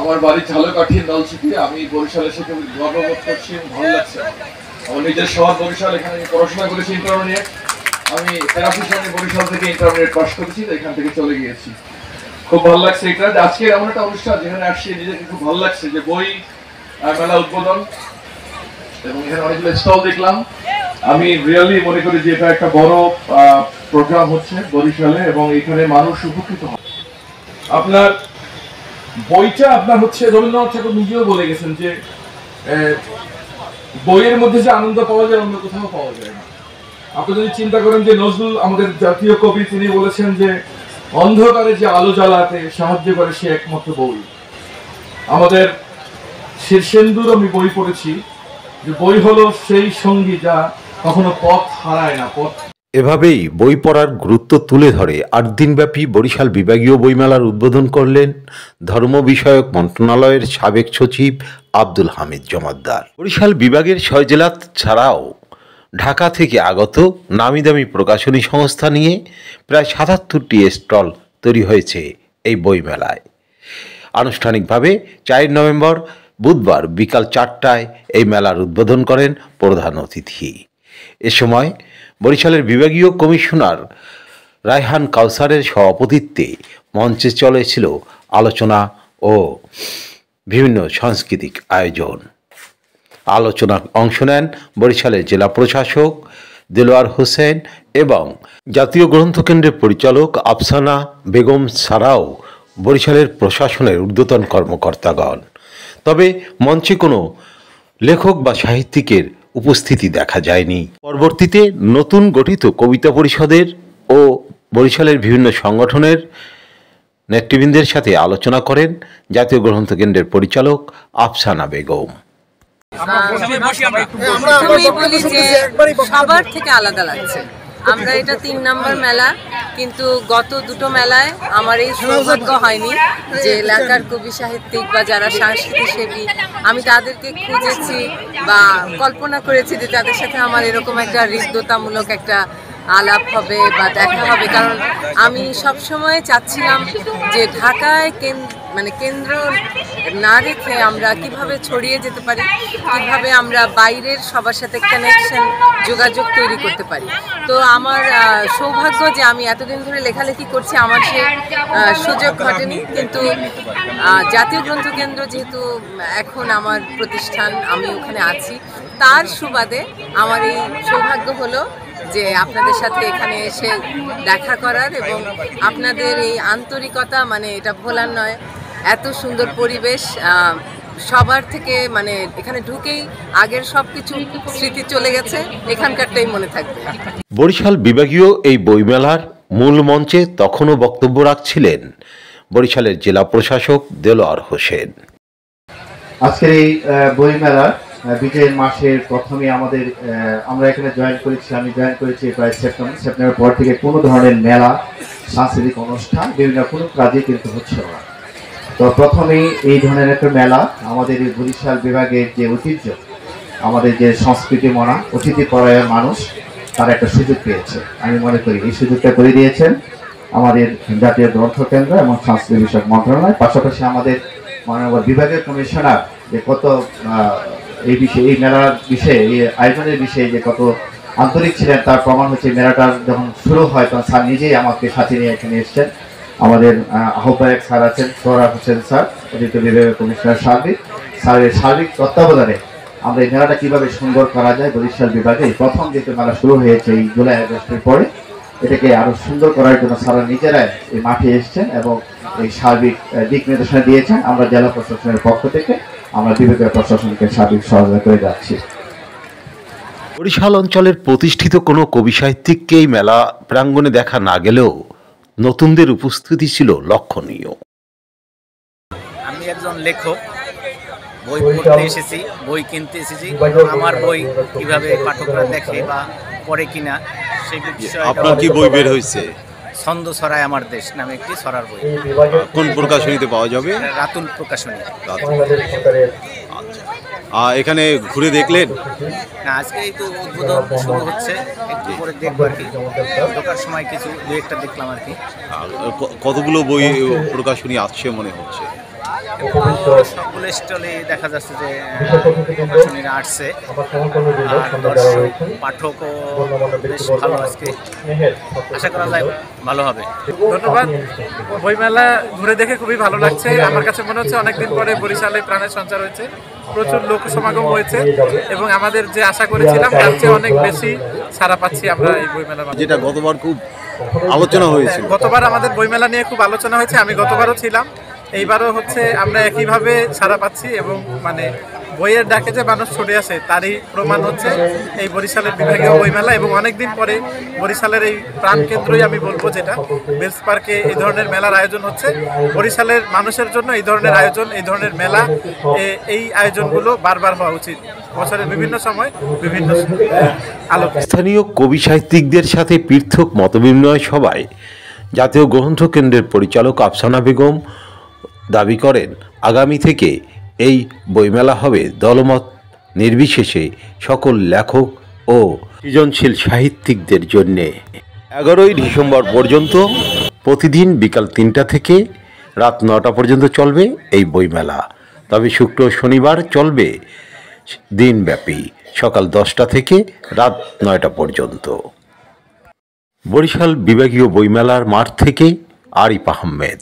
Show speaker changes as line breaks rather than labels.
আমার বাড়ি ঝালকাঠি নলছিটি। আমি বরিশালে এসে খুব গর্ববোধ করছি, ভালো লাগছে। আমার নিজের শহর বরিশাল, এখানে আমি পড়াশোনা করেছি ইন্টারমিডিয়েট। আমি 83 সালে বরিশাল থেকে ইন্টারমিডিয়েট পাস করেছি, এখান থেকে চলে গিয়েছি। খুব ভালো লাগছে এটা আজকে এমন একটা অনুষ্ঠান যেখানে আসছি, নিজেকে খুব ভালো লাগছে যে বই মেলা উদ্বোধন এবং এখানে অনেকগুলো স্টল দেখলাম। আমি রিয়েলি মনে করি যে এটা একটা বড় প্রোগ্রাম হচ্ছে বরিশালে এবং এখানে মানুষ উপকৃত হয়। আপনার বইটা আপনার হচ্ছে রবীন্দ্রনাথ ঠাকুর নিজেও বলে গেছেন যে বইয়ের মধ্যে যে আনন্দ পাওয়া যায় অন্য কোথাও পাওয়া যায় না। আপনি যদি চিন্তা করেন যে নজরুল আমাদের জাতীয় কবি, তিনি বলেছেন যে অন্ধকারে যে আলো জ্বালাতে সাহায্য করে সে একমাত্র বই। আমাদের শীর্ষেন্দুর আমি বই পড়েছি যে বই হলো সেই সঙ্গী যা কখনো পথ হারায় না।
এভাবেই বই পড়ার গুরুত্ব তুলে ধরে 8 দিনব্যাপী বরিশাল বিভাগীয় বইমেলার উদ্বোধন করলেন ধর্ম বিষয়ক মন্ত্রণালয়ের সাবেক সচিব আব্দুল হামিদ জমাদ্দার। বরিশাল বিভাগের 6 জেলা ছাড়াও ঢাকা থেকে আগত নামিদামি প্রকাশনী সংস্থা নিয়ে প্রায় 77টি স্টল তৈরি হয়েছে এই বইমেলায়। আনুষ্ঠানিকভাবে 4 নভেম্বর বুধবার বিকাল 4টায় এই মেলার উদ্বোধন করেন প্রধান অতিথি। এ সময় বরিশালের বিভাগীয় কমিশনার রায়হান কাউসারের সভাপতিত্বে মঞ্চে চলেছিল আলোচনা ও বিভিন্ন সাংস্কৃতিক আয়োজন। আলোচনায় অংশ নেন বরিশালের জেলা প্রশাসক দেলোয়ার হোসেন এবং জাতীয় গ্রন্থকেন্দ্রের পরিচালক আফসানা বেগম ছাড়াও বরিশালের প্রশাসনের ঊর্ধ্বতন কর্মকর্তাগণ। তবে মঞ্চে কোনো লেখক বা সাহিত্যিকের উপস্থিতি দেখা যায়নি। পরবর্তীতে নতুন গঠিত কবিতা পরিষদের ও বরিশালের বিভিন্ন সংগঠনের নেতৃবৃন্দের সাথে আলোচনা করেন জাতীয় গ্রন্থকেন্দ্রের পরিচালক আফসানা বেগম।
সবার থেকে আলাদা লাগছে। আমরা এটা 3 নম্বর মেলা, কিন্তু গত দুটো মেলায় আমার এই সৌভাগ্য হয়নি যে এলাকার কবি সাহিত্যিক বা যারা সাংস্কৃতিক সেবী আমি তাদেরকে খুঁজেছি বা কল্পনা করেছি যে তাদের সাথে আমার এরকম একটা হৃদ্যতামূলক একটা আলাপ হবে বা দেখা হবে। কারণ আমি সবসময় চাচ্ছিলাম যে ঢাকায় কেন্দ্র না রেখে আমরা কিভাবে ছড়িয়ে যেতে পারি, কিভাবে আমরা বাইরের সবার সাথে কানেকশন যোগাযোগ তৈরি করতে পারি। তো আমার সৌভাগ্য যে আমি এতদিন ধরে লেখালেখি করছি, আমার সে সুযোগ ঘটেনি। কিন্তু জাতীয় গ্রন্থকেন্দ্র যেহেতু এখন আমার প্রতিষ্ঠান, আমি ওখানে আছি, তার সুবাদে আমার এই সৌভাগ্য হলো যে আপনাদের সাথে এখানে এসে দেখা করার এবং আপনাদের এই আন্তরিকতা এটা ভোলার নয়। এত সুন্দর পরিবেশ, সবার থেকে এখানে ঢুকেই আগের সবকিছু স্মৃতি চলে গেছে, এখানকারটাই মনে থাকবে।
বরিশাল বিভাগীয় এই বইমেলার মূল মঞ্চে তখনও বক্তব্য রাখছিলেন বরিশালের জেলা প্রশাসক দেলোয়ার হোসেন।
আজকের এই বইমেলা বিজয়ের মাসের প্রথমে আমরা এখানে জয়েন করেছি। আমি জয়েন করেছি প্রায় সেপ্টেম্বর পর থেকে কোনো ধরনের মেলা, সাংস্কৃতিক অনুষ্ঠান, বিভিন্ন কোনো কাজে কিন্তু হচ্ছে না। তো প্রথমেই এই ধরনের একটা মেলা আমাদের এই বরিশাল বিভাগের যে ঐতিহ্য, আমাদের যে সংস্কৃতি মনা অতিথি পরায়ণ মানুষ, তার একটা সুযোগ পেয়েছে। আমি মনে করি এই সুযোগটা করে দিয়েছেন আমাদের জাতীয় গ্রন্থকেন্দ্র এবং সংস্কৃতি বিষয়ক মন্ত্রণালয়। পাশাপাশি আমাদের মাননীয় বিভাগীয় কমিশনার যে কত এই বিষয়ে, এই মেলার বিষয়ে, এই আয়োজনের বিষয়ে যে কত আন্তরিক ছিলেন তার প্রমাণ হচ্ছে। মেলাটা যখন শুরু হয় তখন স্যার নিজেই আমাকে সাথে নিয়ে এখানে এসছেন। আমাদের আহ্বায়ক স্যার আছেন সোহরাব হোসেন স্যার, অতিরিক্ত বিভাগীয় কমিশনার স্যারের সার্বিক তত্ত্বাবধানে আমরা এই মেলাটা কীভাবে সুন্দর করা যায় বরিশাল বিভাগে প্রথম যেহেতু মেলা শুরু হয়েছে এই জুলাই আগস্টের পরে, এটাকে আরও সুন্দর করার জন্য স্যারা নিজেরাই এই মাঠে এসছেন এবং এই সার্বিক দিক নির্দেশনা দিয়েছেন। আমরা জেলা প্রশাসনের পক্ষ থেকে আমরা বিভাগীয় প্রশাসনকে সার্বিক সহায়তা করে যাচ্ছি।
বরিশাল অঞ্চলের প্রতিষ্ঠিত কোনো কবি সাহিত্যিককে এই মেলা প্রাঙ্গণে দেখা না গেলেও নতুনদের উপস্থিতি ছিল লক্ষণীয়।
আমি একজন লেখক, বই পড়তে এসেছি, বই কিনতে এসেছি। আমার বই কিভাবে পাঠকরা দেখে বা পড়ে কিনা সেই বিষয়ে।
আপনার কি বই বের হয়েছে?
ছন্দ ছড়ায় আমার দেশ নামে একটি ছড়ার বই।
কোন প্রকাশনীতে পাওয়া যাবে?
রাতুল প্রকাশনী।
এখানে ঘুরে দেখলেন?
না, আজকে এই তো উদ্বোধন শুরু হচ্ছে, একটু পরে দেখবো আর কি। ঢোকার সময় কিছু দু একটা দেখলাম আর কি।
কতগুলো বই প্রকাশনী আসছে মনে হচ্ছে?
সবগুলো স্টলে দেখা যাচ্ছে যে প্রকাশনীরা আসছে, আর দর্শক পাঠকও বেশ ভালো আজকে, আশা করা যায় ভালো হবে।
ধন্যবাদ। বইমেলা ঘুরে দেখে খুবই ভালো লাগছে। আমার কাছে মনে হচ্ছে অনেকদিন পরে বরিশালে প্রাণের সঞ্চার হয়েছে, প্রচুর লোক সমাগম হয়েছে এবং আমাদের যে আশা করেছিলাম তার চেয়ে অনেক বেশি সাড়া পাচ্ছি আমরা এই বইমেলা।
যেটা গতবার খুব আলোচনা হয়েছিল,
গতবার আমাদের বইমেলা নিয়ে খুব আলোচনা হয়েছে, আমি গতবারও ছিলাম, এইবারও হচ্ছে আমরা একইভাবে সাড়া পাচ্ছি এবং মানে বইয়ের ডাকে যে মানুষ ছুটে আসে তারই প্রমাণ হচ্ছে এই বরিশালের বিভাগীয় বইমেলা। এবং অনেকদিন পরে বরিশালের এই প্রাণকেন্দ্রই আমি বলবো, যেটা বেলস পার্কে এই ধরনের মেলার আয়োজন হচ্ছে। বরিশালের মানুষের জন্য এই ধরনের আয়োজন, এই ধরনের মেলা, এই আয়োজনগুলো বারবার হওয়া উচিত, বছরের বিভিন্ন সময় বিভিন্ন আলোকে।
স্থানীয় কবি সাহিত্যিকদের সাথে পৃথক মতবিনিময় সভায় জাতীয় গ্রন্থ কেন্দ্রের পরিচালক আফসানা বেগম দাবি করেন, আগামী থেকে এই বইমেলা হবে দলমত নির্বিশেষে সকল লেখক ও সৃজনশীল সাহিত্যিকদের জন্যে। 11ই ডিসেম্বর পর্যন্ত প্রতিদিন বিকাল 3টা থেকে রাত 9টা পর্যন্ত চলবে এই বইমেলা। তবে শুক্র শনিবার চলবে দিনব্যাপী, সকাল 10টা থেকে রাত 9টা পর্যন্ত। বরিশাল বিভাগীয় বইমেলার মাঠ থেকে আরিফ আহমেদ।